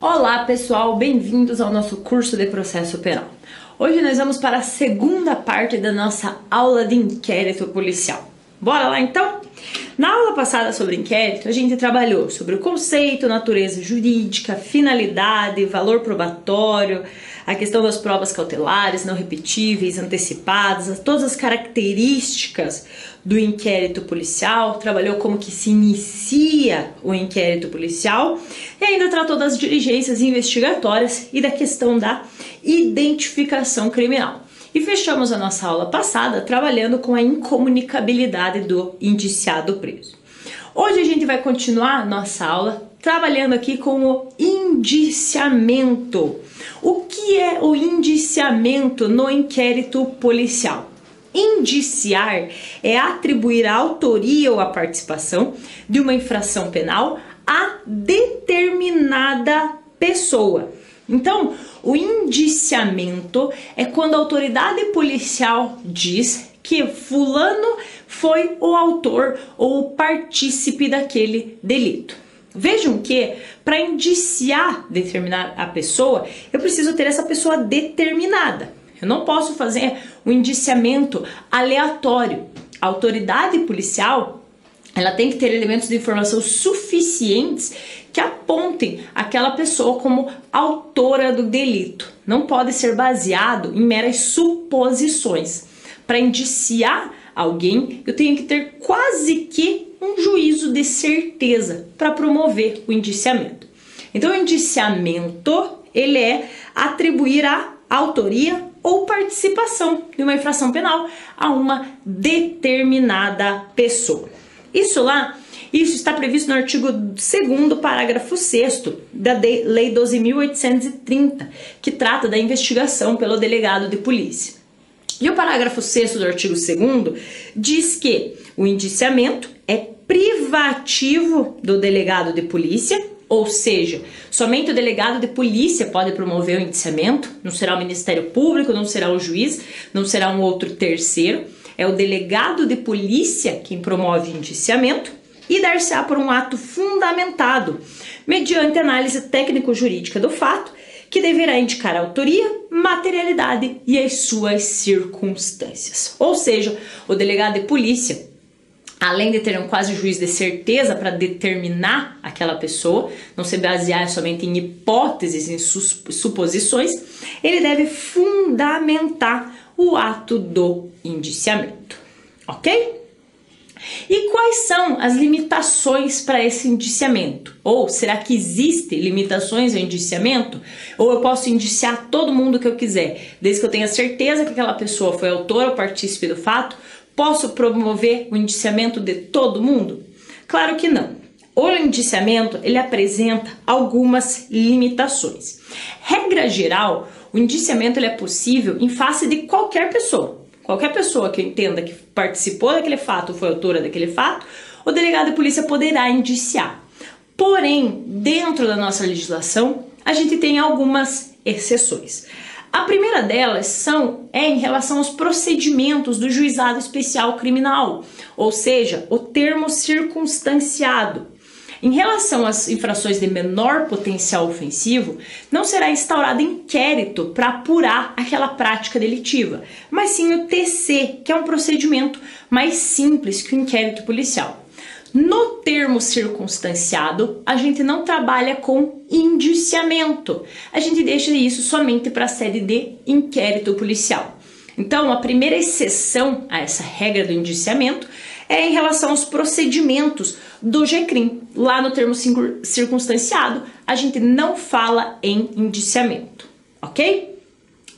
Olá pessoal, bem-vindos ao nosso curso de processo penal. Hoje nós vamos para a segunda parte da nossa aula de inquérito policial. Bora lá então? Na aula passada sobre inquérito, a gente trabalhou sobre o conceito, natureza jurídica, finalidade, valor probatório, a questão das provas cautelares, não repetíveis, antecipadas, todas as características do inquérito policial, trabalhou como que se inicia o inquérito policial e ainda tratou das diligências investigatórias e da questão da identificação criminal. E fechamos a nossa aula passada trabalhando com a incomunicabilidade do indiciado preso. Hoje a gente vai continuar nossa aula trabalhando aqui com o indiciamento. O que é o indiciamento no inquérito policial? Indiciar é atribuir a autoria ou a participação de uma infração penal a determinada pessoa. Então, o indiciamento é quando a autoridade policial diz que fulano foi o autor ou o partícipe daquele delito. Vejam que, para indiciar determinar a pessoa, eu preciso ter essa pessoa determinada. Eu não posso fazer um indiciamento aleatório. A autoridade policial, ela tem que ter elementos de informação suficientes que apontem aquela pessoa como autora do delito. Não pode ser baseado em meras suposições. Para indiciar alguém, eu tenho que ter quase que um juízo de certeza para promover o indiciamento. Então, o indiciamento, ele é atribuir a autoria ou participação de uma infração penal a uma determinada pessoa. Isso está previsto no artigo 2º, parágrafo 6º da Lei 12.830, que trata da investigação pelo delegado de polícia. E o parágrafo 6º do artigo 2º diz que o indiciamento é privativo do delegado de polícia, ou seja, somente o delegado de polícia pode promover o indiciamento, não será o Ministério Público, não será o juiz, não será um outro terceiro. É o delegado de polícia quem promove o indiciamento e dar-se-á por um ato fundamentado, mediante análise técnico-jurídica do fato, que deverá indicar a autoria, materialidade e as suas circunstâncias. Ou seja, o delegado de polícia, além de ter um quase juiz de certeza para determinar aquela pessoa, não se basear somente em hipóteses, em suposições, ele deve fundamentar o ato do indiciamento, ok? E quais são as limitações para esse indiciamento? Ou será que existem limitações ao indiciamento? Ou eu posso indiciar todo mundo que eu quiser, desde que eu tenha certeza que aquela pessoa foi autora ou partícipe do fato? Posso promover o indiciamento de todo mundo? Claro que não. O indiciamento, ele apresenta algumas limitações. Regra geral, o indiciamento ele é possível em face de qualquer pessoa. Qualquer pessoa que entenda que participou daquele fato, foi autora daquele fato, o delegado de polícia poderá indiciar. Porém, dentro da nossa legislação, a gente tem algumas exceções. A primeira delas é em relação aos procedimentos do juizado especial criminal, ou seja, o termo circunstanciado. Em relação às infrações de menor potencial ofensivo, não será instaurado inquérito para apurar aquela prática delitiva, mas sim o TC, que é um procedimento mais simples que o inquérito policial. No termo circunstanciado, a gente não trabalha com indiciamento, a gente deixa isso somente para a sede de inquérito policial. Então, a primeira exceção a essa regra do indiciamento é em relação aos procedimentos do GCRIM. Lá no termo circunstanciado, a gente não fala em indiciamento, ok?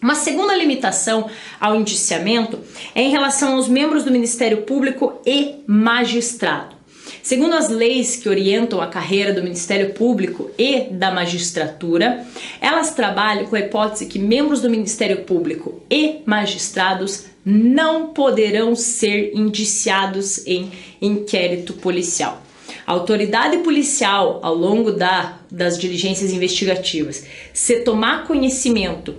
Uma segunda limitação ao indiciamento é em relação aos membros do Ministério Público e magistrado. Segundo as leis que orientam a carreira do Ministério Público e da magistratura, elas trabalham com a hipótese que membros do Ministério Público e magistrados não poderão ser indiciados em inquérito policial. A autoridade policial, ao longo das diligências investigativas, se tomar conhecimento,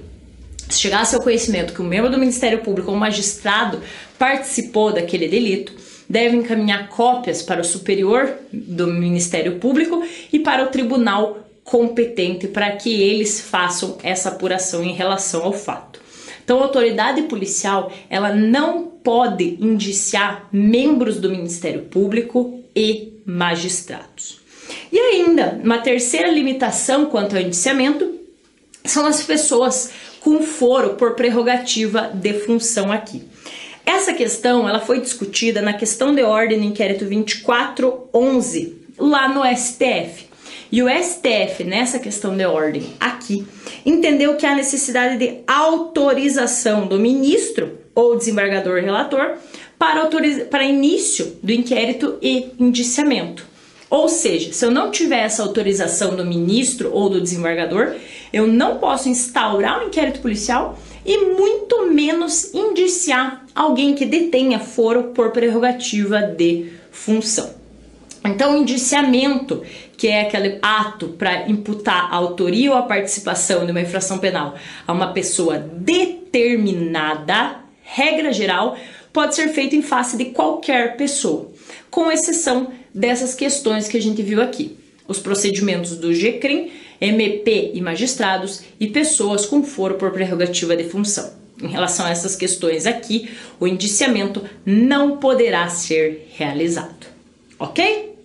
se chegar a seu conhecimento que um membro do Ministério Público ou um magistrado participou daquele delito, deve encaminhar cópias para o superior do Ministério Público e para o Tribunal competente para que eles façam essa apuração em relação ao fato. Então, a autoridade policial, ela não pode indiciar membros do Ministério Público e magistrados. E ainda, uma terceira limitação quanto ao indiciamento são as pessoas com foro por prerrogativa de função aqui. Essa questão, ela foi discutida na questão de ordem no inquérito 2411, lá no STF. E o STF, nessa questão de ordem aqui, entendeu que há necessidade de autorização do ministro ou desembargador relator para início do inquérito e indiciamento. Ou seja, se eu não tiver essa autorização do ministro ou do desembargador, eu não posso instaurar um inquérito policial e muito menos indiciar alguém que detenha foro por prerrogativa de função. Então, o indiciamento, que é aquele ato para imputar a autoria ou a participação de uma infração penal a uma pessoa determinada, regra geral, pode ser feito em face de qualquer pessoa, com exceção dessas questões que a gente viu aqui. Os procedimentos do GCRIM, MP e magistrados e pessoas com foro por prerrogativa de função. Em relação a essas questões aqui, o indiciamento não poderá ser realizado. Ok?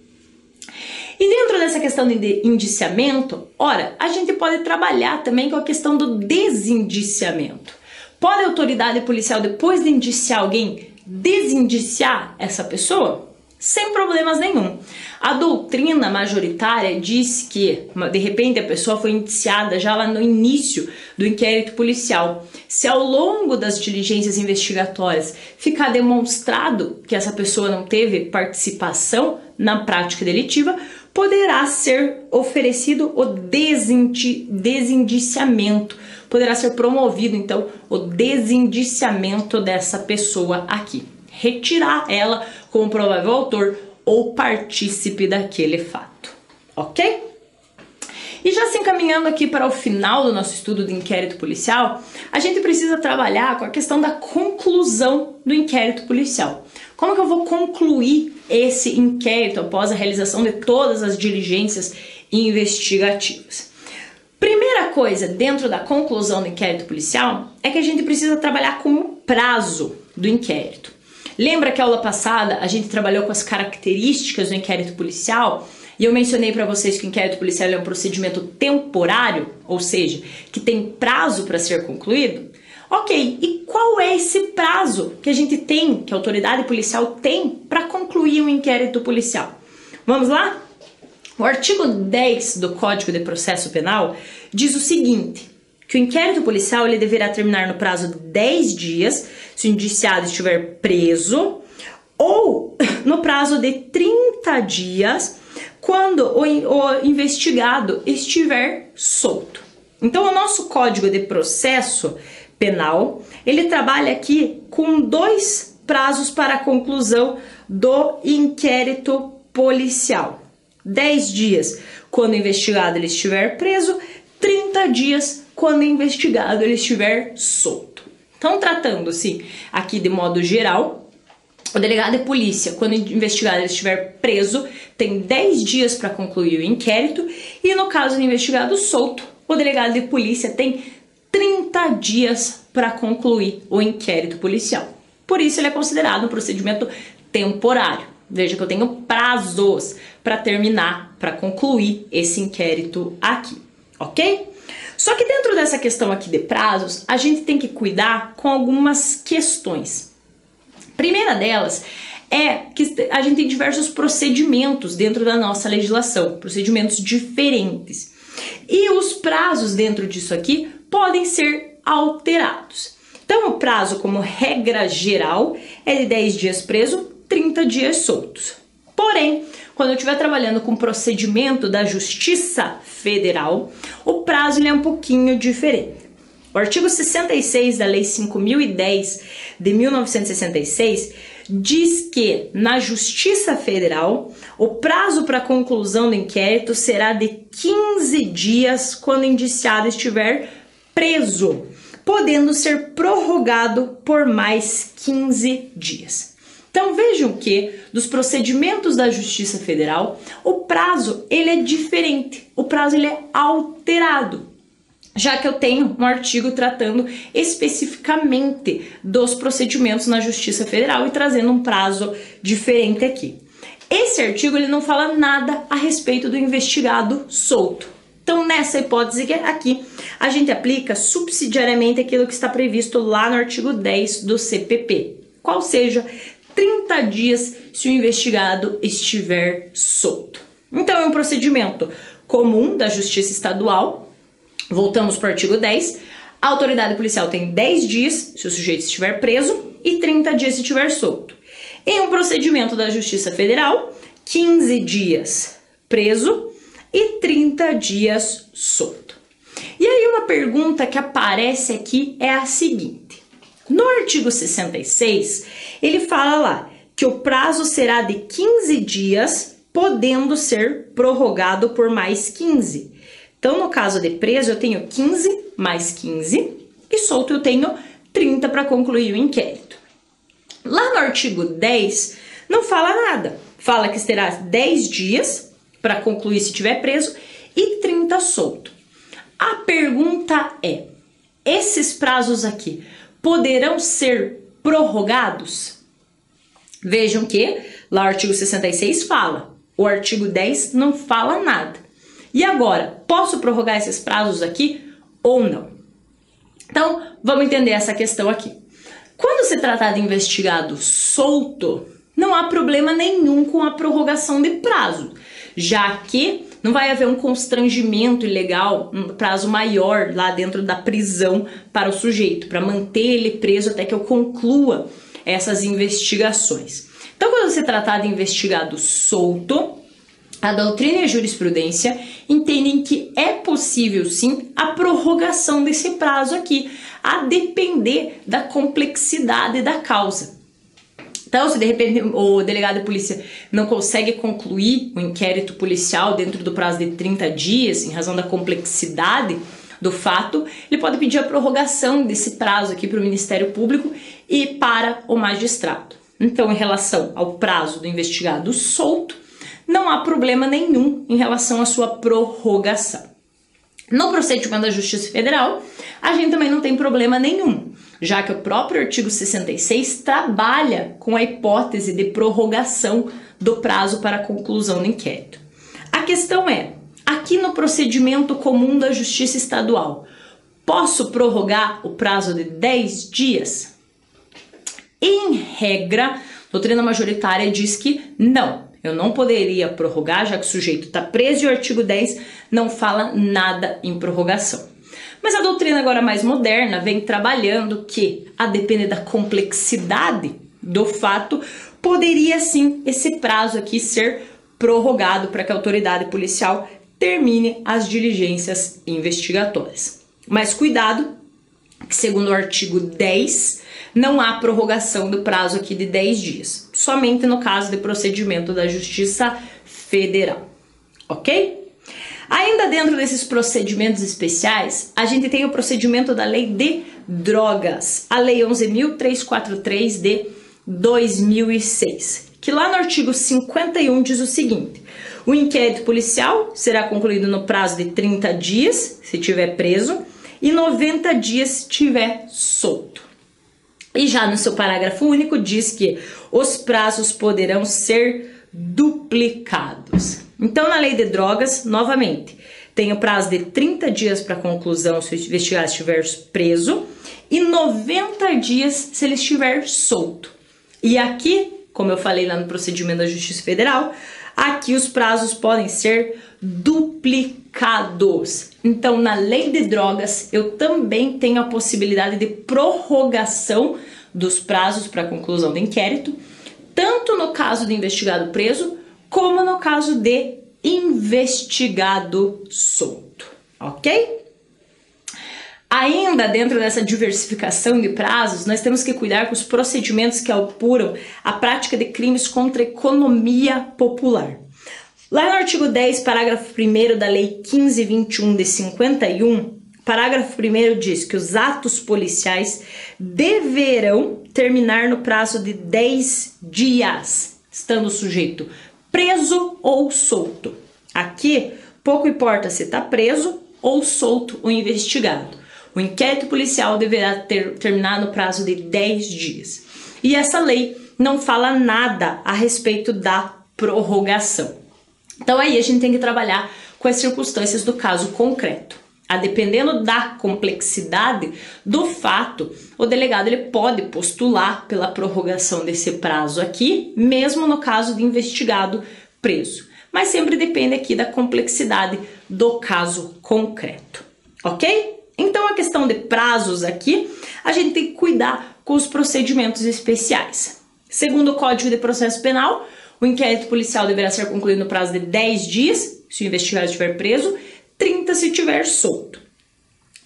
E dentro dessa questão de indiciamento, ora, a gente pode trabalhar também com a questão do desindiciamento. Pode a autoridade policial, depois de indiciar alguém, desindiciar essa pessoa? Sem problemas nenhum. A doutrina majoritária diz que, de repente, a pessoa foi indiciada já lá no início do inquérito policial. Se ao longo das diligências investigatórias ficar demonstrado que essa pessoa não teve participação na prática delitiva, poderá ser oferecido o desindiciamento. Poderá ser promovido, então, o desindiciamento dessa pessoa aqui. Retirar ela como provável autor ou partícipe daquele fato, ok? E já se encaminhando aqui para o final do nosso estudo de inquérito policial, a gente precisa trabalhar com a questão da conclusão do inquérito policial. Como que eu vou concluir esse inquérito após a realização de todas as diligências investigativas? Primeira coisa, dentro da conclusão do inquérito policial, é que a gente precisa trabalhar com o prazo do inquérito. Lembra que a aula passada a gente trabalhou com as características do inquérito policial e eu mencionei para vocês que o inquérito policial é um procedimento temporário, ou seja, que tem prazo para ser concluído? Ok, e qual é esse prazo que a gente tem, que a autoridade policial tem para concluir um inquérito policial? Vamos lá? O artigo 10 do Código de Processo Penal diz o seguinte: que o inquérito policial ele deverá terminar no prazo de 10 dias se o indiciado estiver preso ou no prazo de 30 dias quando o investigado estiver solto. Então, o nosso Código de Processo Penal, ele trabalha aqui com 2 prazos para a conclusão do inquérito policial. 10 dias quando o investigado ele estiver preso, 30 dias quando o investigado ele estiver solto. Então, tratando-se aqui de modo geral, o delegado de polícia, quando o investigado ele estiver preso, tem 10 dias para concluir o inquérito e no caso do investigado solto, o delegado de polícia tem 30 dias para concluir o inquérito policial. Por isso ele é considerado um procedimento temporário. Veja que eu tenho prazos para terminar, para concluir esse inquérito aqui, ok? Só que dentro dessa questão aqui de prazos, a gente tem que cuidar com algumas questões. A primeira delas é que a gente tem diversos procedimentos dentro da nossa legislação, procedimentos diferentes. E os prazos dentro disso aqui podem ser alterados. Então, o prazo, como regra geral, é de 10 dias preso, 30 dias soltos. Porém, quando eu estiver trabalhando com procedimento da Justiça Federal, o prazo ele é um pouquinho diferente. O artigo 66 da Lei 5.010 de 1966 diz que na Justiça Federal o prazo para conclusão do inquérito será de 15 dias quando o indiciado estiver preso, podendo ser prorrogado por mais 15 dias. Então vejam que dos procedimentos da Justiça Federal, o prazo ele é diferente, o prazo ele é alterado, já que eu tenho um artigo tratando especificamente dos procedimentos na Justiça Federal e trazendo um prazo diferente aqui. Esse artigo ele não fala nada a respeito do investigado solto. Então, nessa hipótese aqui, a gente aplica subsidiariamente aquilo que está previsto lá no artigo 10 do CPP, qual seja 30 dias se o investigado estiver solto. Então, é um procedimento comum da Justiça Estadual. Voltamos para o artigo 10. A autoridade policial tem 10 dias se o sujeito estiver preso e 30 dias se estiver solto. Em um procedimento da Justiça Federal, 15 dias preso e 30 dias solto. E aí uma pergunta que aparece aqui é a seguinte. No artigo 66, ele fala lá que o prazo será de 15 dias, podendo ser prorrogado por mais 15. Então, no caso de preso, eu tenho 15 mais 15 e solto eu tenho 30 para concluir o inquérito. Lá no artigo 10, não fala nada. Fala que terá 10 dias para concluir se estiver preso e 30 solto. A pergunta é, esses prazos aqui poderão ser prorrogados? Vejam que lá o artigo 66 fala, o artigo 10 não fala nada. E agora, posso prorrogar esses prazos aqui ou não? Então, vamos entender essa questão aqui. Quando se tratar de investigado solto, não há problema nenhum com a prorrogação de prazo, já que não vai haver um constrangimento ilegal, um prazo maior lá dentro da prisão para o sujeito, para manter ele preso até que eu conclua essas investigações. Então, quando se tratar de investigado solto, a doutrina e a jurisprudência entendem que é possível sim a prorrogação desse prazo aqui, a depender da complexidade da causa. Então, se de repente o delegado de polícia não consegue concluir o inquérito policial dentro do prazo de 30 dias, em razão da complexidade do fato, ele pode pedir a prorrogação desse prazo aqui para o Ministério Público e para o magistrado. Então, em relação ao prazo do investigado solto, não há problema nenhum em relação à sua prorrogação. No procedimento da Justiça Federal, a gente também não tem problema nenhum, já que o próprio artigo 66 trabalha com a hipótese de prorrogação do prazo para a conclusão do inquérito. A questão é, aqui no procedimento comum da Justiça Estadual, posso prorrogar o prazo de 10 dias? Em regra, a doutrina majoritária diz que não. Eu não poderia prorrogar, já que o sujeito está preso e o artigo 10 não fala nada em prorrogação. Mas a doutrina agora mais moderna vem trabalhando que, a depender da complexidade do fato, poderia sim esse prazo aqui ser prorrogado para que a autoridade policial termine as diligências investigatórias. Mas cuidado, que segundo o artigo 10, não há prorrogação do prazo aqui de 10 dias, somente no caso de procedimento da Justiça Federal, ok? Ainda dentro desses procedimentos especiais, a gente tem o procedimento da Lei de Drogas, a Lei 11.343 de 2006, que lá no artigo 51 diz o seguinte: o inquérito policial será concluído no prazo de 30 dias, se estiver preso, e 90 dias se estiver solto. E já no seu parágrafo único diz que os prazos poderão ser duplicados. Então, na Lei de Drogas, novamente, tem o prazo de 30 dias para conclusão se o investigado estiver preso e 90 dias se ele estiver solto. E aqui, como eu falei lá no procedimento da Justiça Federal, aqui os prazos podem ser duplicados. Então, na Lei de Drogas, eu também tenho a possibilidade de prorrogação dos prazos para a conclusão do inquérito, tanto no caso de investigado preso, como no caso de investigado solto, ok? Ainda dentro dessa diversificação de prazos, nós temos que cuidar com os procedimentos que apuram a prática de crimes contra a economia popular. Lá no artigo 10, parágrafo 1º da Lei 1521 de 51, Parágrafo 1º diz que os atos policiais deverão terminar no prazo de 10 dias, estando o sujeito preso ou solto. Aqui, pouco importa se está preso ou solto o investigado. O inquérito policial deverá terminar no prazo de 10 dias. E essa lei não fala nada a respeito da prorrogação. Então aí a gente tem que trabalhar com as circunstâncias do caso concreto. A dependendo da complexidade do fato, o delegado ele pode postular pela prorrogação desse prazo aqui, mesmo no caso de investigado preso. Mas sempre depende aqui da complexidade do caso concreto, ok? Então a questão de prazos aqui, a gente tem que cuidar com os procedimentos especiais. Segundo o Código de Processo Penal, o inquérito policial deverá ser concluído no prazo de 10 dias, se o investigado estiver preso, 30 se estiver solto.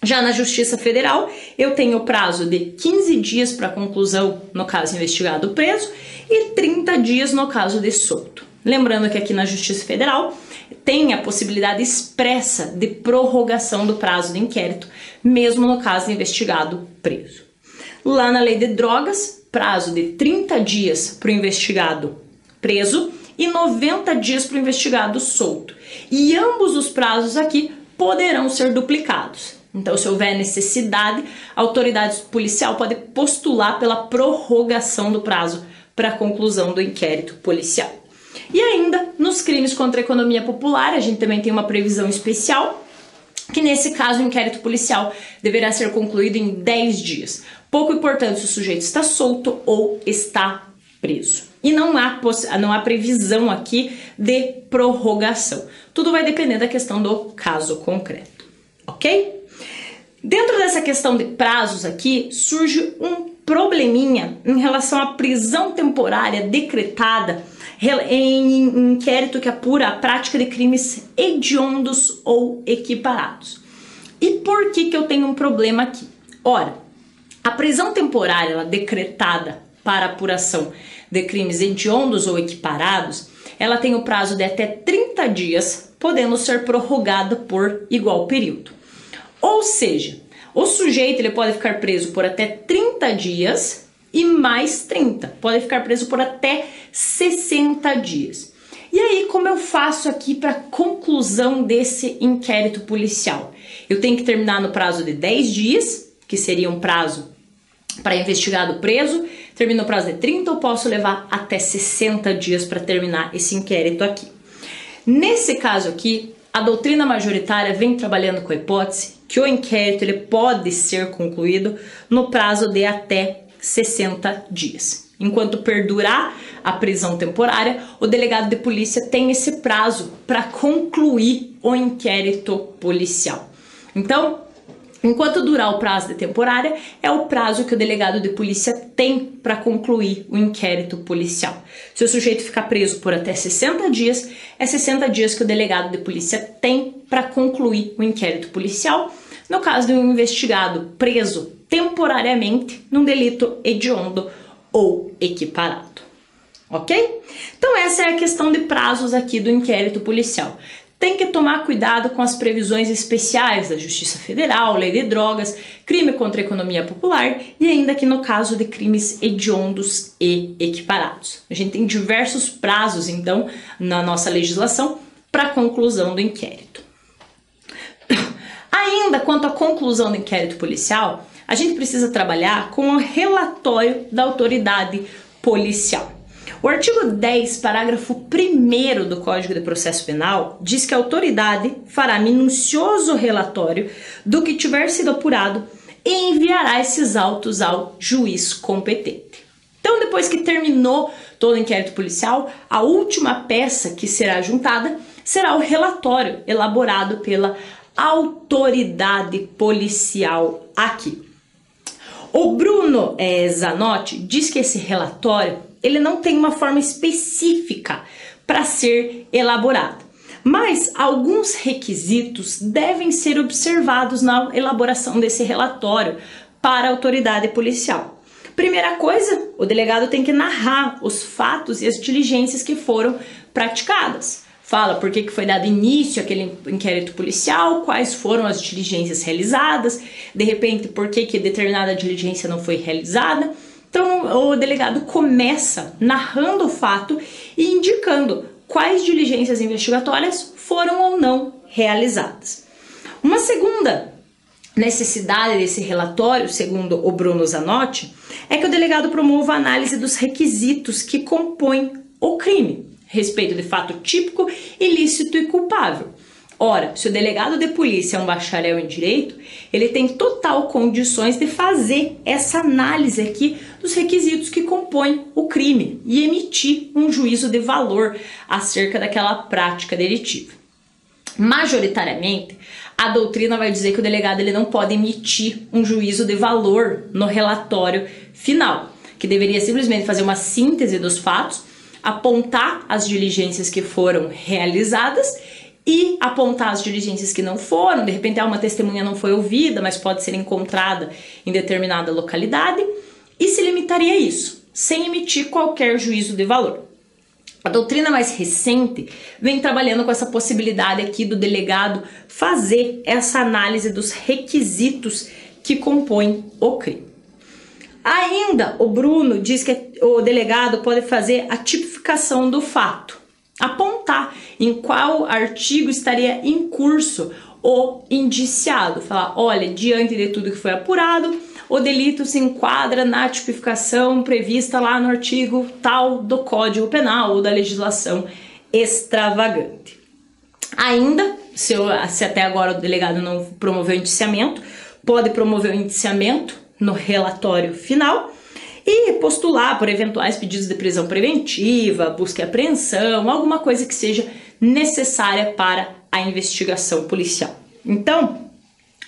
Já na Justiça Federal, eu tenho o prazo de 15 dias para conclusão no caso investigado preso e 30 dias no caso de solto. Lembrando que aqui na Justiça Federal tem a possibilidade expressa de prorrogação do prazo de inquérito, mesmo no caso de investigado preso. Lá na Lei de Drogas, prazo de 30 dias para o investigado preso e 90 dias para o investigado solto. E ambos os prazos aqui poderão ser duplicados. Então, se houver necessidade, a autoridade policial pode postular pela prorrogação do prazo para a conclusão do inquérito policial. E ainda, nos crimes contra a economia popular, a gente também tem uma previsão especial, que nesse caso o inquérito policial deverá ser concluído em 10 dias. Pouco importante se o sujeito está solto ou está preso. E não há previsão aqui de prorrogação. Tudo vai depender da questão do caso concreto, ok? Dentro dessa questão de prazos aqui, surge um probleminha em relação à prisão temporária decretada em inquérito que apura a prática de crimes hediondos ou equiparados. E por que eu tenho um problema aqui? Ora, a prisão temporária decretada para apuração de crimes hediondos ou equiparados, ela tem o prazo de até 30 dias, podendo ser prorrogada por igual período. Ou seja, o sujeito ele pode ficar preso por até 30 dias e mais 30. Pode ficar preso por até 60 dias. E aí, como eu faço aqui para conclusão desse inquérito policial? Eu tenho que terminar no prazo de 10 dias, que seria um prazo para investigado preso, termina no prazo de 30 ou posso levar até 60 dias para terminar esse inquérito aqui. Nesse caso aqui, a doutrina majoritária vem trabalhando com a hipótese que o inquérito ele pode ser concluído no prazo de até 60 dias. Enquanto perdurar a prisão temporária, o delegado de polícia tem esse prazo para concluir o inquérito policial. Então, enquanto durar o prazo de temporária, é o prazo que o delegado de polícia tem para concluir o inquérito policial. Se o sujeito ficar preso por até 60 dias, é 60 dias que o delegado de polícia tem para concluir o inquérito policial. No caso de um investigado preso temporariamente num delito hediondo ou equiparado. Ok? Então essa é a questão de prazos aqui do inquérito policial. Tem que tomar cuidado com as previsões especiais da Justiça Federal, Lei de Drogas, crime contra a economia popular e ainda aqui no caso de crimes hediondos e equiparados. A gente tem diversos prazos, então, na nossa legislação para a conclusão do inquérito. Ainda quanto à conclusão do inquérito policial, a gente precisa trabalhar com o relatório da autoridade policial. O artigo 10, parágrafo 1º do Código de Processo Penal diz que a autoridade fará minucioso relatório do que tiver sido apurado e enviará esses autos ao juiz competente. Então, depois que terminou todo o inquérito policial, a última peça que será juntada será o relatório elaborado pela autoridade policial aqui. O Bruno Zanotti diz que esse relatório ele não tem uma forma específica para ser elaborado, mas alguns requisitos devem ser observados na elaboração desse relatório para a autoridade policial. Primeira coisa, o delegado tem que narrar os fatos e as diligências que foram praticadas, fala por que foi dado início àquele inquérito policial, quais foram as diligências realizadas, de repente por que determinada diligência não foi realizada. Então o delegado começa narrando o fato e indicando quais diligências investigatórias foram ou não realizadas. Uma segunda necessidade desse relatório, segundo o Bruno Zanotti, é que o delegado promova a análise dos requisitos que compõem o crime, respeito de fato típico, ilícito e culpável. Ora, se o delegado de polícia é um bacharel em direito, ele tem total condições de fazer essa análise aqui dos requisitos que compõem o crime e emitir um juízo de valor acerca daquela prática delitiva. Majoritariamente, a doutrina vai dizer que o delegado ele não pode emitir um juízo de valor no relatório final, que deveria simplesmente fazer uma síntese dos fatos, apontar as diligências que foram realizadas e apontar as diligências que não foram. De repente, uma testemunha não foi ouvida, mas pode ser encontrada em determinada localidade, e se limitaria a isso, sem emitir qualquer juízo de valor. A doutrina mais recente vem trabalhando com essa possibilidade aqui do delegado fazer essa análise dos requisitos que compõem o crime. Ainda, o Bruno diz que o delegado pode fazer a tipificação do fato, apontar em qual artigo estaria em curso o indiciado, falar, olha, diante de tudo que foi apurado, o delito se enquadra na tipificação prevista lá no artigo tal do Código Penal ou da legislação extravagante. Ainda, se até agora o delegado não promoveu o indiciamento, pode promover o indiciamento no relatório final e postular por eventuais pedidos de prisão preventiva, busca e apreensão, alguma coisa que seja necessária para a investigação policial. Então,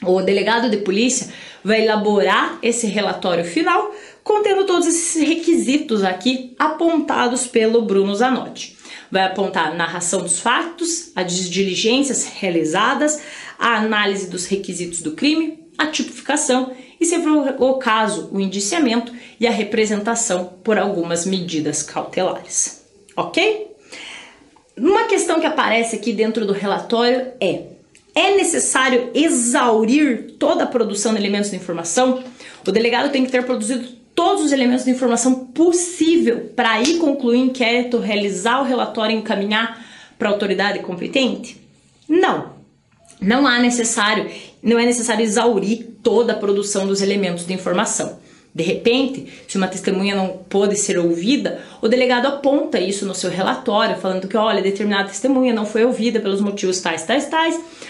o delegado de polícia vai elaborar esse relatório final, contendo todos esses requisitos aqui apontados pelo Bruno Zanotti. Vai apontar a narração dos fatos, as diligências realizadas, a análise dos requisitos do crime, a tipificação e, se for o caso, o indiciamento e a representação por algumas medidas cautelares. Ok? Uma questão que aparece aqui dentro do relatório é necessário exaurir toda a produção de elementos de informação? O delegado tem que ter produzido todos os elementos de informação possível para aí concluir o inquérito, realizar o relatório e encaminhar para a autoridade competente? Não é necessário exaurir toda a produção dos elementos de informação. De repente, se uma testemunha não pôde ser ouvida, o delegado aponta isso no seu relatório, falando que, olha, determinada testemunha não foi ouvida pelos motivos tais,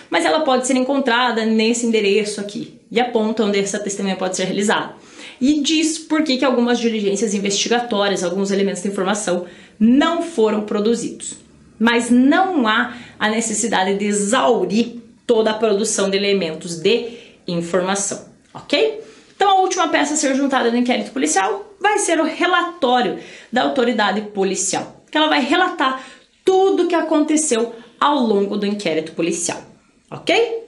mas ela pode ser encontrada nesse endereço aqui, e aponta onde essa testemunha pode ser realizada. E diz por que algumas diligências investigatórias, alguns elementos de informação não foram produzidos. Mas não há a necessidade de exaurir toda a produção de elementos de informação, ok? Então, a última peça a ser juntada no inquérito policial vai ser o relatório da autoridade policial, que ela vai relatar tudo o que aconteceu ao longo do inquérito policial, ok?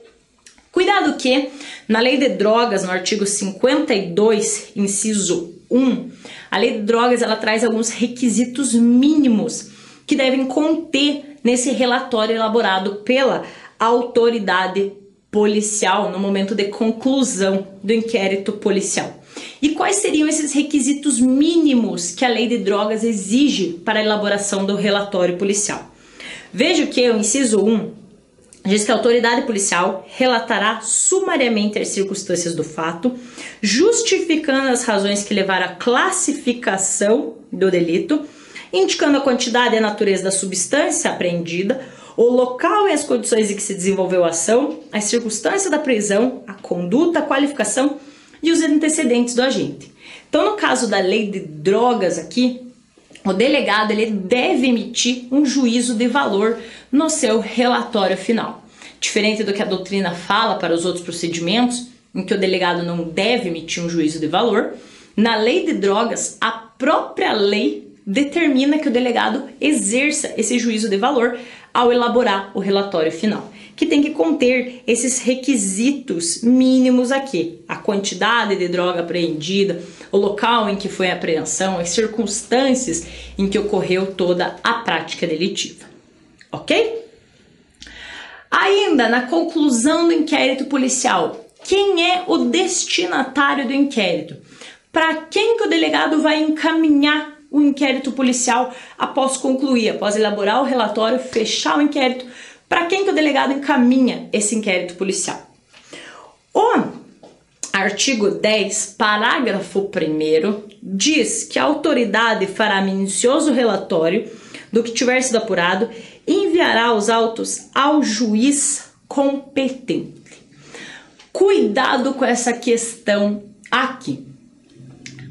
Cuidado que, na Lei de Drogas, no artigo 52, inciso 1, a Lei de Drogas ela traz alguns requisitos mínimos que devem conter nesse relatório elaborado pela autoridade policial no momento de conclusão do inquérito policial. E quais seriam esses requisitos mínimos que a Lei de Drogas exige para a elaboração do relatório policial? Veja que o inciso 1 diz que a autoridade policial relatará sumariamente as circunstâncias do fato, justificando as razões que levaram à classificação do delito, indicando a quantidade e a natureza da substância apreendida, o local e as condições em que se desenvolveu a ação, as circunstâncias da prisão, a conduta, a qualificação e os antecedentes do agente. Então, no caso da Lei de Drogas aqui, o delegado ele deve emitir um juízo de valor no seu relatório final. Diferente do que a doutrina fala para os outros procedimentos, em que o delegado não deve emitir um juízo de valor, na Lei de Drogas, a própria lei determina que o delegado exerça esse juízo de valor ao elaborar o relatório final, que tem que conter esses requisitos mínimos aqui: a quantidade de droga apreendida, o local em que foi a apreensão, as circunstâncias em que ocorreu toda a prática delitiva. ok? Ainda na conclusão do inquérito policial, quem é o destinatário do inquérito? Para quem que o delegado vai encaminhar o inquérito policial após concluir, após elaborar o relatório, fechar o inquérito? Para quem que o delegado encaminha esse inquérito policial? O artigo 10, parágrafo 1º, diz que a autoridade fará minucioso relatório do que tiver sido apurado e enviará os autos ao juiz competente. Cuidado com essa questão aqui.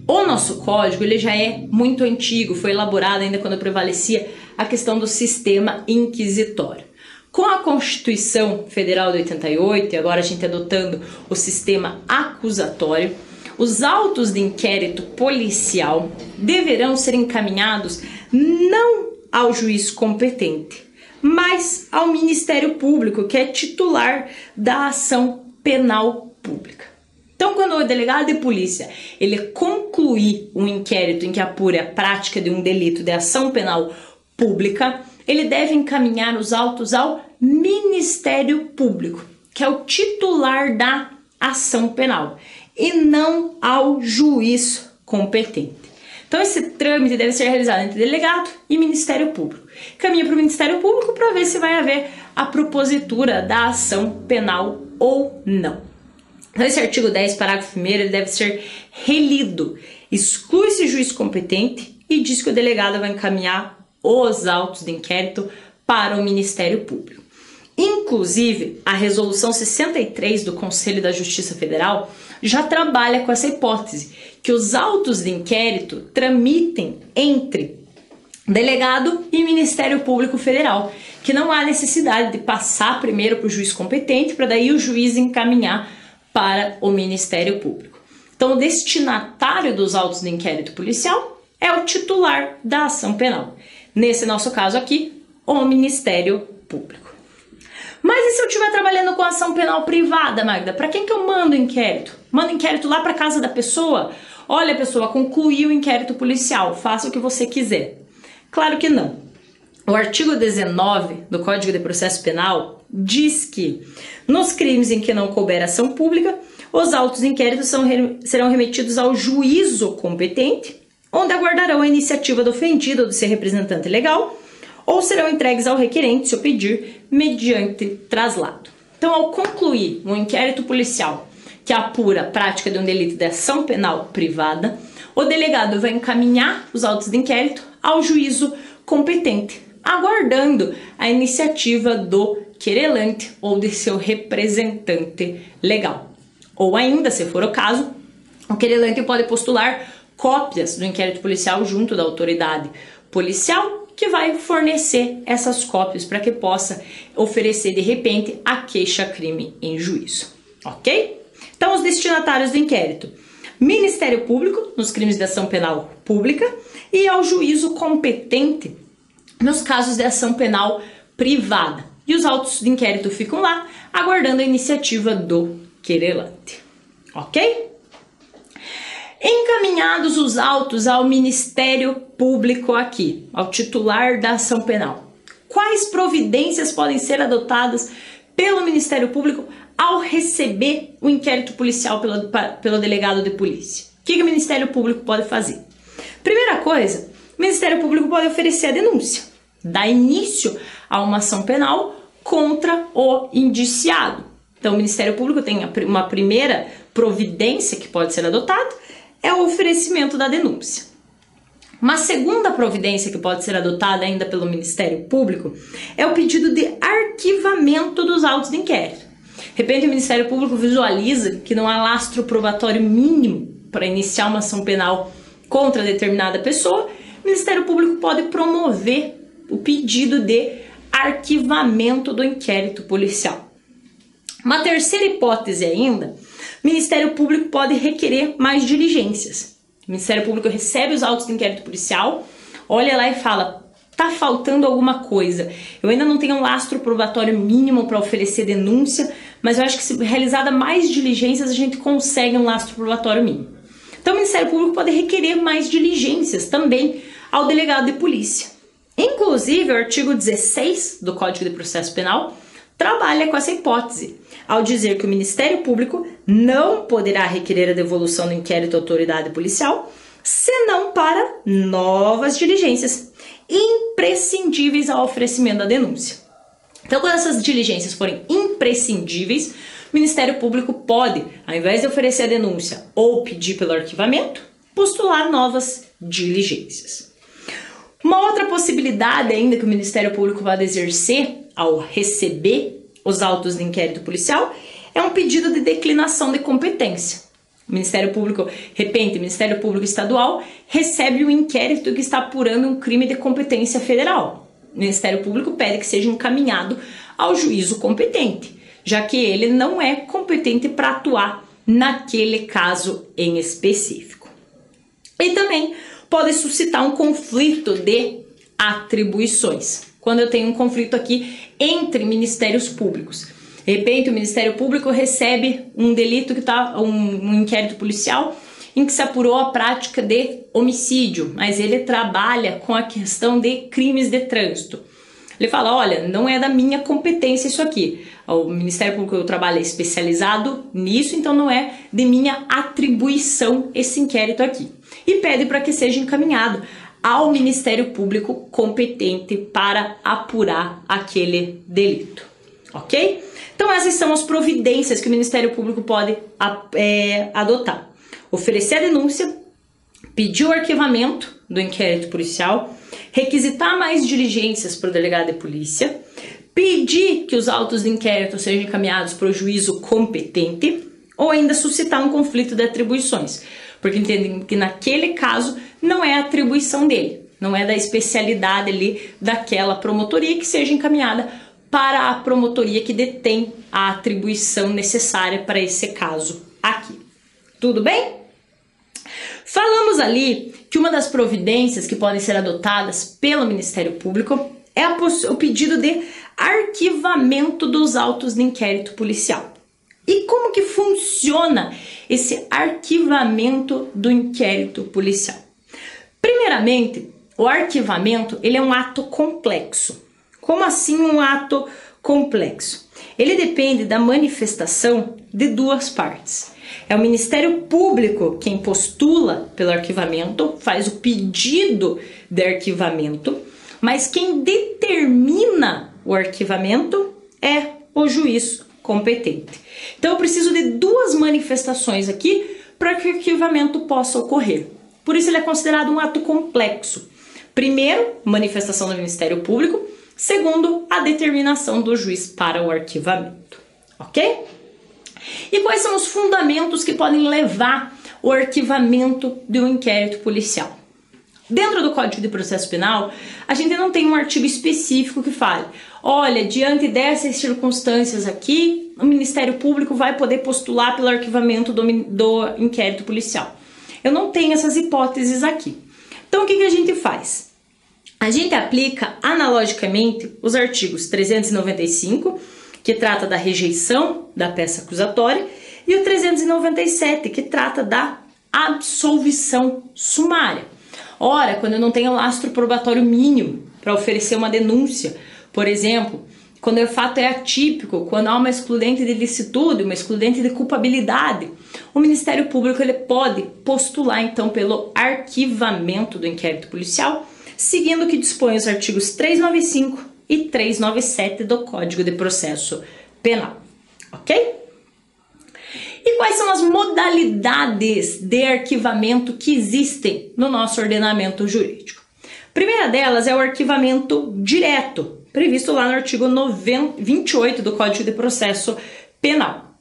O nosso código ele já é muito antigo, foi elaborado ainda quando prevalecia a questão do sistema inquisitório. Com a Constituição Federal de 88, e agora a gente adotando o sistema acusatório, os autos de inquérito policial deverão ser encaminhados não ao juiz competente, mas ao Ministério Público, que é titular da ação penal pública. Então, quando o delegado de polícia ele concluir um inquérito em que apure a prática de um delito de ação penal pública, ele deve encaminhar os autos ao Ministério Público, que é o titular da ação penal, e não ao juiz competente. Então, esse trâmite deve ser realizado entre delegado e Ministério Público. Caminha para o Ministério Público para ver se vai haver a propositura da ação penal ou não. Então, esse artigo 10, parágrafo 1º, ele deve ser relido. Exclui esse juiz competente e diz que o delegado vai encaminhar os autos de inquérito para o Ministério Público. Inclusive, a Resolução 63 do Conselho da Justiça Federal já trabalha com essa hipótese, que os autos de inquérito tramitem entre delegado e Ministério Público Federal, que não há necessidade de passar primeiro para o juiz competente, para daí o juiz encaminhar para o Ministério Público. Então, o destinatário dos autos de inquérito policial é o titular da ação penal. Nesse nosso caso aqui, o Ministério Público. Mas e se eu estiver trabalhando com ação penal privada, Magda? Para quem que eu mando o inquérito? Mando inquérito lá para casa da pessoa? Olha, pessoa, concluí o inquérito policial, faça o que você quiser. Claro que não. O artigo 19 do Código de Processo Penal diz que, nos crimes em que não couber ação pública, os autos de inquérito serão remetidos ao juízo competente, onde aguardarão a iniciativa do ofendido ou do seu representante legal, ou serão entregues ao requerente, se o pedir, mediante traslado. Então, ao concluir um inquérito policial que apura a prática de um delito de ação penal privada, o delegado vai encaminhar os autos de inquérito ao juízo competente, aguardando a iniciativa do querelante ou de seu representante legal. Ou ainda, se for o caso, o querelante pode postular cópias do inquérito policial junto da autoridade policial, que vai fornecer essas cópias para que possa oferecer de repente a queixa-crime em juízo, ok? Então, os destinatários do inquérito: Ministério Público, nos crimes de ação penal pública, e ao juízo competente nos casos de ação penal privada. E os autos de inquérito ficam lá, aguardando a iniciativa do querelante, ok? Encaminhados os autos ao Ministério Público aqui, ao titular da ação penal, quais providências podem ser adotadas pelo Ministério Público ao receber o inquérito policial pelo delegado de polícia? O que o Ministério Público pode fazer? Primeira coisa, o Ministério Público pode oferecer a denúncia, dar início a uma ação penal contra o indiciado. Então, o Ministério Público tem uma primeira providência que pode ser adotada, é o oferecimento da denúncia. Uma segunda providência que pode ser adotada ainda pelo Ministério Público é o pedido de arquivamento dos autos de inquérito. De repente, o Ministério Público visualiza que não há lastro probatório mínimo para iniciar uma ação penal contra determinada pessoa, o Ministério Público pode promover o pedido de arquivamento do inquérito policial. Uma terceira hipótese ainda, o Ministério Público pode requerer mais diligências. O Ministério Público recebe os autos de inquérito policial, olha lá e fala: tá faltando alguma coisa. Eu ainda não tenho um lastro probatório mínimo para oferecer denúncia, mas eu acho que se realizada mais diligências a gente consegue um lastro probatório mínimo. Então o Ministério Público pode requerer mais diligências também ao delegado de polícia. Inclusive, o artigo 16 do Código de Processo Penal trabalha com essa hipótese, ao dizer que o Ministério Público não poderá requerer a devolução do inquérito à autoridade policial, senão para novas diligências, imprescindíveis ao oferecimento da denúncia. Então, quando essas diligências forem imprescindíveis, o Ministério Público pode, ao invés de oferecer a denúncia ou pedir pelo arquivamento, postular novas diligências. Uma outra possibilidade ainda que o Ministério Público vai exercer ao receber os autos de inquérito policial é um pedido de declinação de competência. O Ministério Público, repente, o Ministério Público Estadual recebe um inquérito que está apurando um crime de competência federal. O Ministério Público pede que seja encaminhado ao juízo competente, já que ele não é competente para atuar naquele caso em específico. E também pode suscitar um conflito de atribuições, quando eu tenho um conflito aqui entre ministérios públicos. De repente, o Ministério Público recebe um delito que está, um inquérito policial em que se apurou a prática de homicídio, mas ele trabalha com a questão de crimes de trânsito. Ele fala, olha, não é da minha competência isso aqui. O Ministério Público que eu trabalho é especializado nisso, então não é de minha atribuição esse inquérito aqui. E pede para que seja encaminhado ao Ministério Público competente para apurar aquele delito, ok? Então essas são as providências que o Ministério Público pode adotar. Oferecer a denúncia, pedir o arquivamento do inquérito policial, requisitar mais diligências para o delegado de polícia, pedir que os autos de inquérito sejam encaminhados para o juízo competente ou ainda suscitar um conflito de atribuições, porque entendem que naquele caso não é a atribuição dele, não é da especialidade ali daquela promotoria que seja encaminhada para a promotoria que detém a atribuição necessária para esse caso aqui. Tudo bem? Falamos ali que uma das providências que podem ser adotadas pelo Ministério Público é o pedido de arquivamento dos autos de inquérito policial. E como que funciona esse arquivamento do inquérito policial? Primeiramente, o arquivamento ele é um ato complexo. Como assim um ato complexo? Ele depende da manifestação de duas partes. É o Ministério Público quem postula pelo arquivamento, faz o pedido de arquivamento, mas quem determina o arquivamento é o juiz competente. Então eu preciso de duas manifestações aqui para que o arquivamento possa ocorrer. Por isso ele é considerado um ato complexo. Primeiro, manifestação do Ministério Público. Segundo, a determinação do juiz para o arquivamento. Ok? E quais são os fundamentos que podem levar o arquivamento de um inquérito policial? Dentro do Código de Processo Penal, a gente não tem um artigo específico que fale, olha, diante dessas circunstâncias aqui, o Ministério Público vai poder postular pelo arquivamento do inquérito policial. Eu não tenho essas hipóteses aqui. Então, o que a gente faz? A gente aplica analogicamente os artigos 395, que trata da rejeição da peça acusatória, e o 397, que trata da absolvição sumária. Ora, quando eu não tenho lastro probatório mínimo para oferecer uma denúncia, por exemplo, quando o fato é atípico, quando há uma excludente de licitude, uma excludente de culpabilidade, o Ministério Público ele pode postular então pelo arquivamento do inquérito policial, seguindo o que dispõe os artigos 395 e 397 do Código de Processo Penal, ok? E quais são as modalidades de arquivamento que existem no nosso ordenamento jurídico? A primeira delas é o arquivamento direto, previsto lá no artigo 28 do Código de Processo Penal.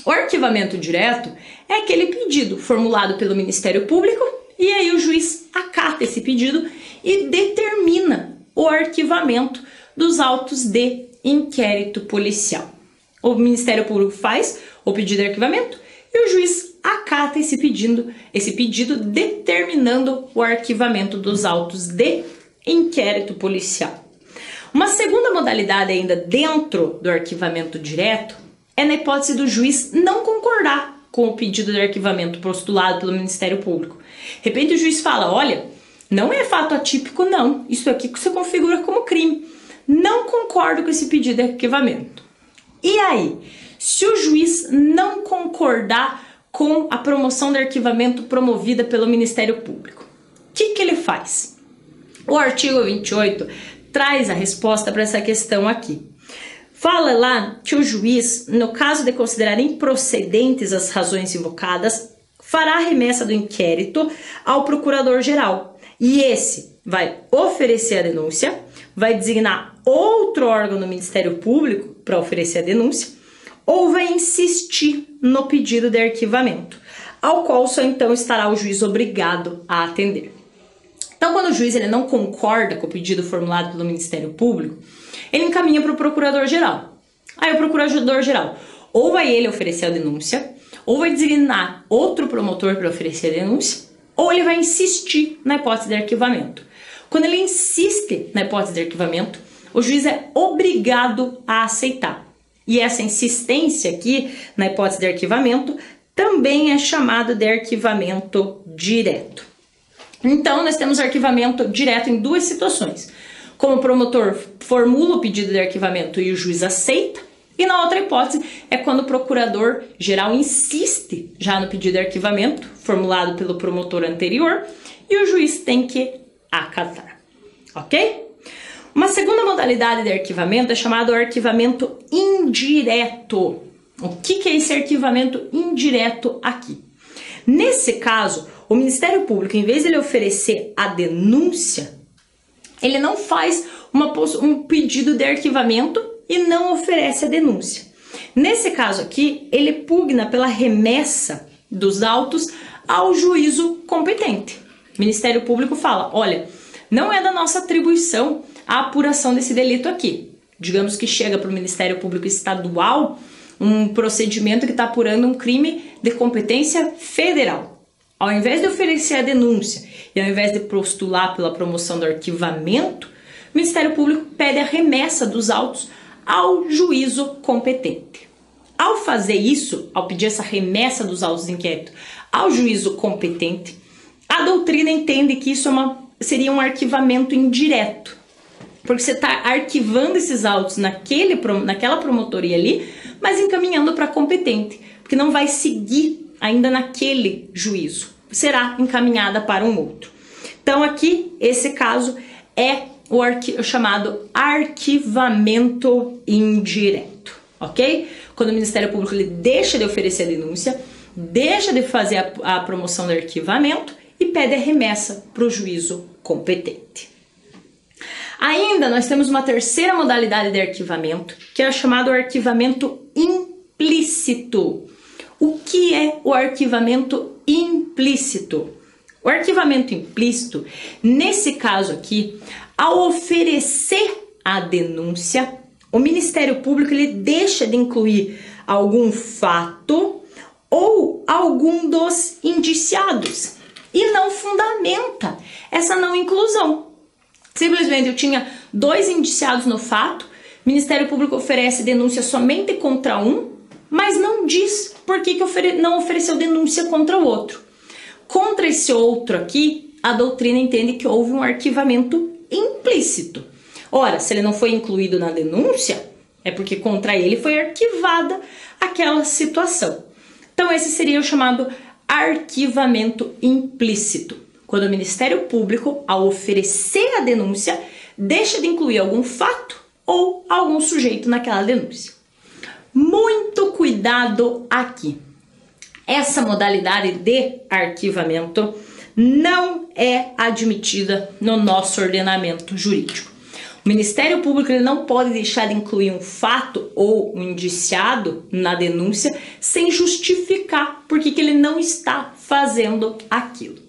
O arquivamento direto é aquele pedido formulado pelo Ministério Público e aí o juiz acata esse pedido e determina o arquivamento dos autos de inquérito policial. O Ministério Público faz o pedido de arquivamento e o juiz acata esse pedido determinando o arquivamento dos autos de inquérito policial. Uma segunda modalidade ainda dentro do arquivamento direto é na hipótese do juiz não concordar com o pedido de arquivamento postulado pelo Ministério Público. De repente o juiz fala, olha, Não é fato atípico, não. Isso aqui que você configura como crime. Não concordo com esse pedido de arquivamento. E aí, se o juiz não concordar com a promoção de arquivamento promovida pelo Ministério Público, o que ele faz? O artigo 28 traz a resposta para essa questão aqui. Fala lá que o juiz, no caso de considerar improcedentes as razões invocadas, fará a remessa do inquérito ao procurador-geral. E esse vai oferecer a denúncia, vai designar outro órgão do Ministério Público para oferecer a denúncia, ou vai insistir no pedido de arquivamento, ao qual só então estará o juiz obrigado a atender. Então, quando o juiz ele não concorda com o pedido formulado pelo Ministério Público, ele encaminha para o procurador-geral. Aí o procurador-geral ou vai ele oferecer a denúncia, ou vai designar outro promotor para oferecer a denúncia, ou ele vai insistir na hipótese de arquivamento. Quando ele insiste na hipótese de arquivamento, o juiz é obrigado a aceitar. E essa insistência aqui na hipótese de arquivamento também é chamado de arquivamento direto. Então, nós temos arquivamento direto em duas situações. Como o promotor formula o pedido de arquivamento e o juiz aceita, e na outra hipótese é quando o procurador-geral insiste já no pedido de arquivamento formulado pelo promotor anterior e o juiz tem que acatar, ok? Uma segunda modalidade de arquivamento é chamado arquivamento indireto. O que é esse arquivamento indireto aqui? Nesse caso, o Ministério Público, em vez de ele oferecer a denúncia, ele não faz um pedido de arquivamento e não oferece a denúncia. Nesse caso aqui, ele pugna pela remessa dos autos ao juízo competente. O Ministério Público fala, olha, não é da nossa atribuição a apuração desse delito aqui. Digamos que chega para o Ministério Público Estadual um procedimento que está apurando um crime de competência federal. Ao invés de oferecer a denúncia e ao invés de postular pela promoção do arquivamento, o Ministério Público pede a remessa dos autos ao juízo competente. Ao fazer isso, ao pedir essa remessa dos autos de inquérito ao juízo competente, a doutrina entende que isso seria um arquivamento indireto, porque você está arquivando esses autos naquela promotoria ali, mas encaminhando para competente, porque não vai seguir ainda naquele juízo, será encaminhada para um outro. Então aqui, esse caso é o chamado arquivamento indireto, ok? Quando o Ministério Público ele deixa de oferecer a denúncia, deixa de fazer a promoção do arquivamento e pede a remessa para o juízo competente. Ainda nós temos uma terceira modalidade de arquivamento, que é o chamado arquivamento implícito. O que é o arquivamento implícito? O arquivamento implícito, nesse caso aqui, ao oferecer a denúncia, o Ministério Público ele deixa de incluir algum fato ou algum dos indiciados e não fundamenta essa não inclusão. Simplesmente eu tinha 2 indiciados no fato, o Ministério Público oferece denúncia somente contra um, mas não diz por que não ofereceu denúncia contra o outro. Contra esse outro aqui, a doutrina entende que houve um arquivamento implícito. Ora, se ele não foi incluído na denúncia, é porque contra ele foi arquivada aquela situação. Então esse seria o chamado arquivamento implícito, quando o Ministério Público, ao oferecer a denúncia, deixa de incluir algum fato ou algum sujeito naquela denúncia. Muito cuidado aqui. Essa modalidade de arquivamento não é admitida no nosso ordenamento jurídico. O Ministério Público ele não pode deixar de incluir um fato ou um indiciado na denúncia sem justificar por que ele não está fazendo aquilo.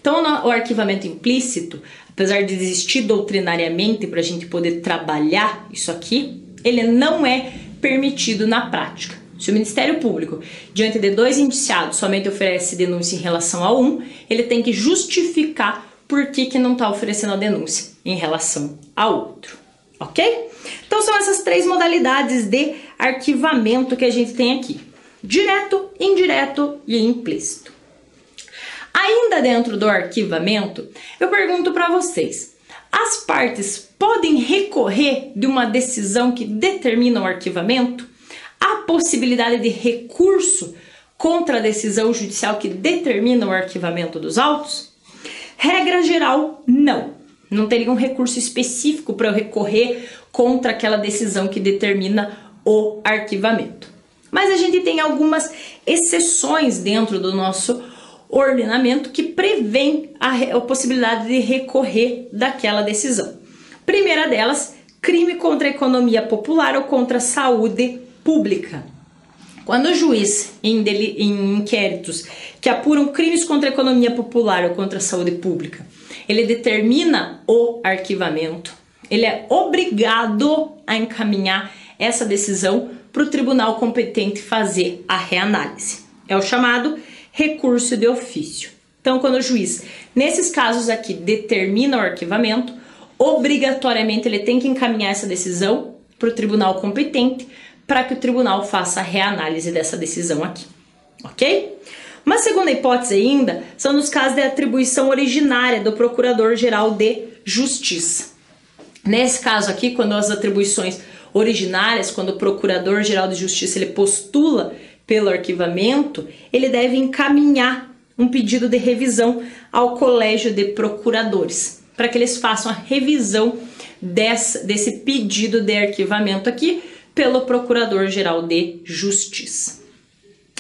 Então, o arquivamento implícito, apesar de existir doutrinariamente para a gente poder trabalhar isso aqui, ele não é permitido na prática. Se o Ministério Público, diante de 2 indiciados, somente oferece denúncia em relação a um, ele tem que justificar por que não está oferecendo a denúncia em relação a outro, ok? Então são essas 3 modalidades de arquivamento que a gente tem aqui: direto, indireto e implícito. Ainda dentro do arquivamento, eu pergunto para vocês: as partes podem recorrer de uma decisão que determina o arquivamento? Há possibilidade de recurso contra a decisão judicial que determina o arquivamento dos autos? Regra geral, não. Não teria um recurso específico para eu recorrer contra aquela decisão que determina o arquivamento. Mas a gente tem algumas exceções dentro do nosso ordenamento que prevêem a possibilidade de recorrer daquela decisão. Primeira delas, crime contra a economia popular ou contra a saúde pública. Quando o juiz, em inquéritos que apuram crimes contra a economia popular ou contra a saúde pública, ele determina o arquivamento, ele é obrigado a encaminhar essa decisão para o tribunal competente fazer a reanálise. É o chamado recurso de ofício. Então, quando o juiz, nesses casos aqui, determina o arquivamento, obrigatoriamente ele tem que encaminhar essa decisão para o tribunal competente para que o tribunal faça a reanálise dessa decisão aqui, ok? Uma segunda hipótese ainda são nos casos de atribuição originária do Procurador-Geral de Justiça. Nesse caso aqui, quando as atribuições originárias, quando o Procurador-Geral de Justiça ele postula pelo arquivamento, ele deve encaminhar um pedido de revisão ao Colégio de Procuradores, para que eles façam a revisão desse pedido de arquivamento aqui pelo Procurador-Geral de Justiça.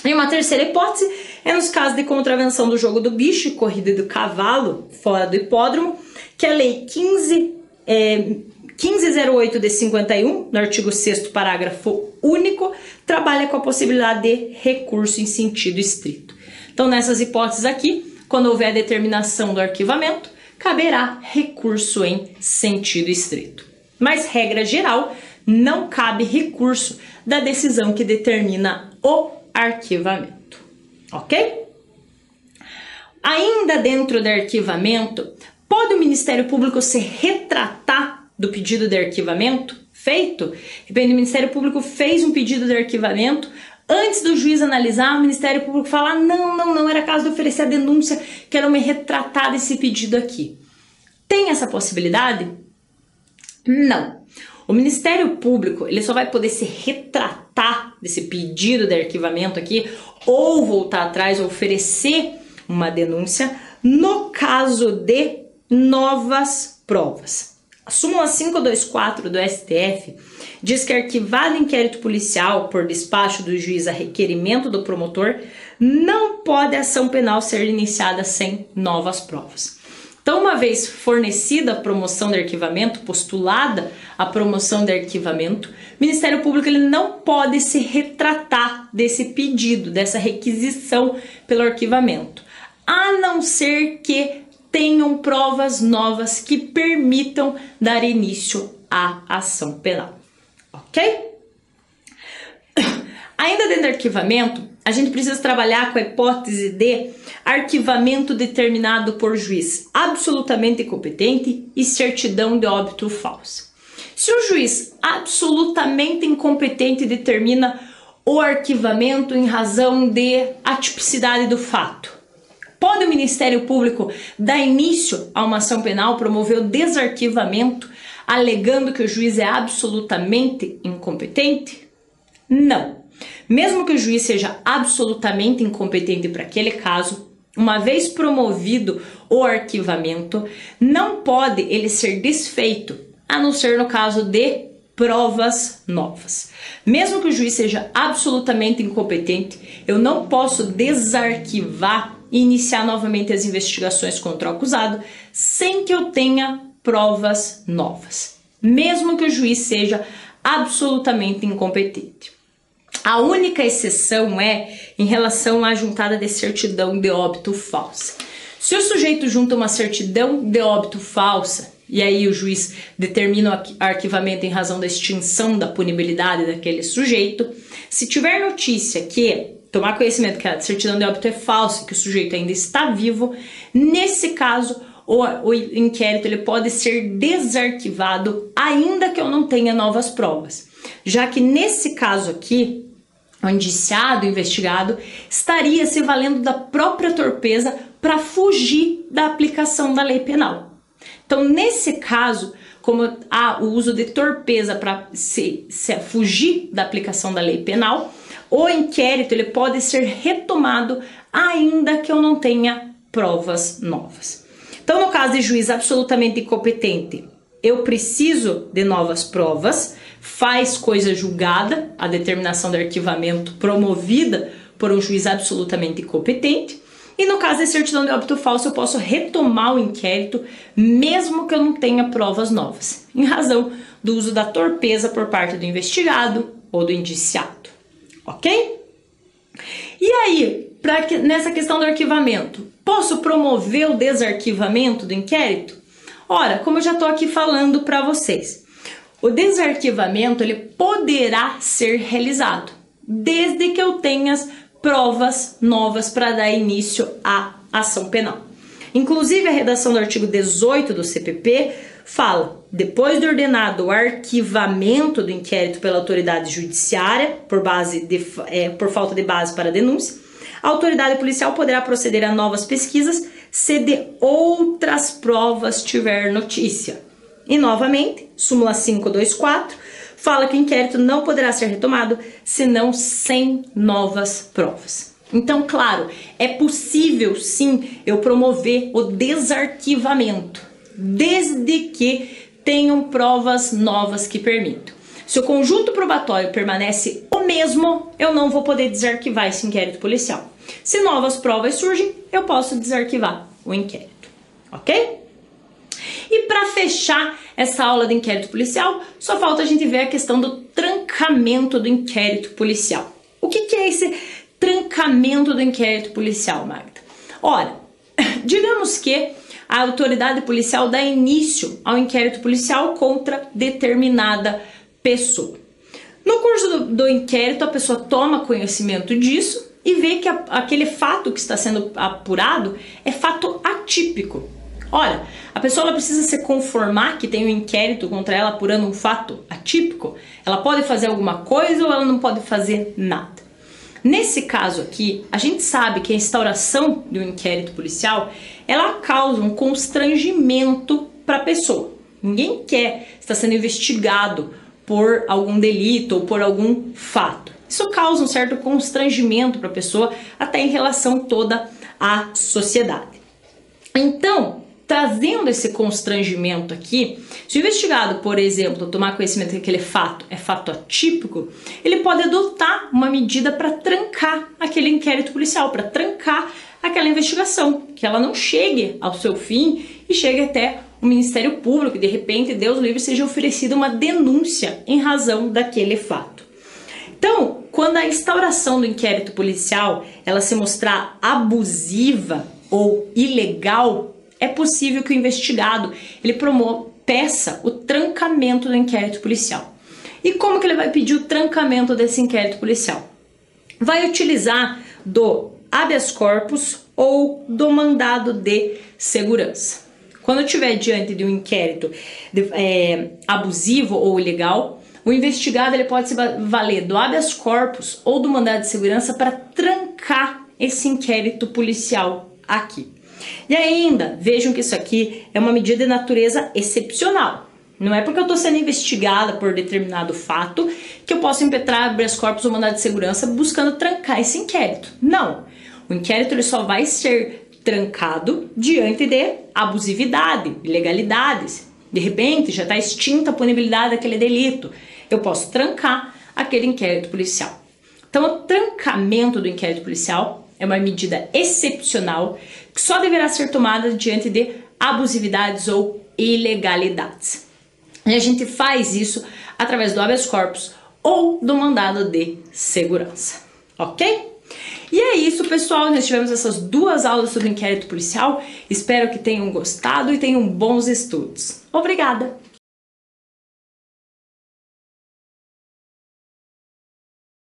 E uma terceira hipótese é nos casos de contravenção do jogo do bicho e corrida do cavalo fora do hipódromo, que a Lei 1508 de 51, no artigo 6º, parágrafo único, trabalha com a possibilidade de recurso em sentido estrito. Então, nessas hipóteses aqui, quando houver a determinação do arquivamento, caberá recurso em sentido estrito. Mas, regra geral, não cabe recurso da decisão que determina o arquivamento, ok? Ainda dentro do arquivamento, pode o Ministério Público se retratar do pedido de arquivamento feito? O Ministério Público fez um pedido de arquivamento, antes do juiz analisar, o Ministério Público fala: não, era caso de oferecer a denúncia, quero me retratar desse pedido aqui. Tem essa possibilidade? Não. O Ministério Público ele só vai poder se retratar desse pedido de arquivamento aqui, ou voltar atrás, ou oferecer uma denúncia, no caso de novas provas. A súmula 524 do STF diz que arquivado inquérito policial por despacho do juiz a requerimento do promotor, não pode a ação penal ser iniciada sem novas provas. Então, uma vez fornecida a promoção de arquivamento, postulada a promoção de arquivamento, o Ministério Público ele não pode se retratar desse pedido, dessa requisição pelo arquivamento, a não ser que tenham provas novas que permitam dar início à ação penal, ok? Ainda dentro do arquivamento, a gente precisa trabalhar com a hipótese de arquivamento determinado por juiz absolutamente incompetente e certidão de óbito falsa. Se o juiz absolutamente incompetente determina o arquivamento em razão de atipicidade do fato, pode o Ministério Público dar início a uma ação penal, promover o desarquivamento, alegando que o juiz é absolutamente incompetente? Não. Mesmo que o juiz seja absolutamente incompetente para aquele caso, uma vez promovido o arquivamento, não pode ele ser desfeito, a não ser no caso de provas novas. Mesmo que o juiz seja absolutamente incompetente, eu não posso desarquivar e iniciar novamente as investigações contra o acusado sem que eu tenha provas novas, mesmo que o juiz seja absolutamente incompetente. A única exceção é em relação à juntada de certidão de óbito falsa. Se o sujeito junta uma certidão de óbito falsa e aí o juiz determina o arquivamento em razão da extinção da punibilidade daquele sujeito, se tiver notícia que tomar conhecimento que a certidão de óbito é falsa, que o sujeito ainda está vivo, nesse caso o inquérito ele pode ser desarquivado ainda que eu não tenha novas provas, já que nesse caso aqui o indiciado, o investigado, estaria se valendo da própria torpeza para fugir da aplicação da lei penal. Então, nesse caso, como há o uso de torpeza para fugir da aplicação da lei penal, o inquérito ele pode ser retomado ainda que eu não tenha provas novas. Então, no caso de juiz absolutamente incompetente, eu preciso de novas provas, faz coisa julgada, a determinação de arquivamento promovida por um juiz absolutamente incompetente. E no caso de certidão de óbito falso, eu posso retomar o inquérito, mesmo que eu não tenha provas novas, em razão do uso da torpeza por parte do investigado ou do indiciado, ok? E aí, nessa questão do arquivamento, posso promover o desarquivamento do inquérito? Ora, como eu já estou aqui falando para vocês, o desarquivamento ele poderá ser realizado, desde que eu tenha provas novas para dar início à ação penal. Inclusive, a redação do artigo 18 do CPP fala: depois de ordenado o arquivamento do inquérito pela autoridade judiciária, por falta de base para a denúncia, a autoridade policial poderá proceder a novas pesquisas se de outras provas tiver notícia. E, novamente, súmula 524, fala que o inquérito não poderá ser retomado senão sem novas provas. Então, claro, é possível sim eu promover o desarquivamento, desde que tenham provas novas que permitam. Se o conjunto probatório permanece o mesmo, eu não vou poder desarquivar esse inquérito policial. Se novas provas surgem, eu posso desarquivar o inquérito, ok? E para fechar essa aula de inquérito policial, só falta a gente ver a questão do trancamento do inquérito policial. O que é esse trancamento do inquérito policial, Magda? Ora, digamos que a autoridade policial dá início ao inquérito policial contra determinada pessoa. No curso do inquérito, a pessoa toma conhecimento disso e vê que aquele fato que está sendo apurado é fato atípico. Ora, a pessoa ela precisa se conformar que tem um inquérito contra ela apurando um fato atípico? Ela pode fazer alguma coisa ou ela não pode fazer nada? Nesse caso aqui, a gente sabe que a instauração de um inquérito policial, ela causa um constrangimento para a pessoa. Ninguém quer estar sendo investigado por algum delito ou por algum fato. Isso causa um certo constrangimento para a pessoa, até em relação toda à sociedade. Então, trazendo esse constrangimento aqui, se o investigado, por exemplo, tomar conhecimento que aquele fato é fato atípico, ele pode adotar uma medida para trancar aquele inquérito policial, para trancar aquela investigação, que ela não chegue ao seu fim e chegue até o Ministério Público e de repente, Deus livre, seja oferecida uma denúncia em razão daquele fato. Então, quando a instauração do inquérito policial ela se mostrar abusiva ou ilegal, é possível que o investigado ele peça o trancamento do inquérito policial. E como que ele vai pedir o trancamento desse inquérito policial? Vai utilizar do habeas corpus ou do mandado de segurança. Quando estiver diante de um inquérito abusivo ou ilegal, o investigado ele pode se valer do habeas corpus ou do mandado de segurança para trancar esse inquérito policial aqui. E ainda, vejam que isso aqui é uma medida de natureza excepcional. Não é porque eu estou sendo investigada por determinado fato que eu posso impetrar habeas corpus ou mandado de segurança buscando trancar esse inquérito. Não. O inquérito ele só vai ser trancado diante de abusividade, ilegalidades. De repente, já está extinta a punibilidade daquele delito. Eu posso trancar aquele inquérito policial. Então, o trancamento do inquérito policial é uma medida excepcional que só deverá ser tomada diante de abusividades ou ilegalidades. E a gente faz isso através do habeas corpus ou do mandado de segurança, ok? E é isso, pessoal. Nós tivemos essas duas aulas sobre inquérito policial. Espero que tenham gostado e tenham bons estudos. Obrigada!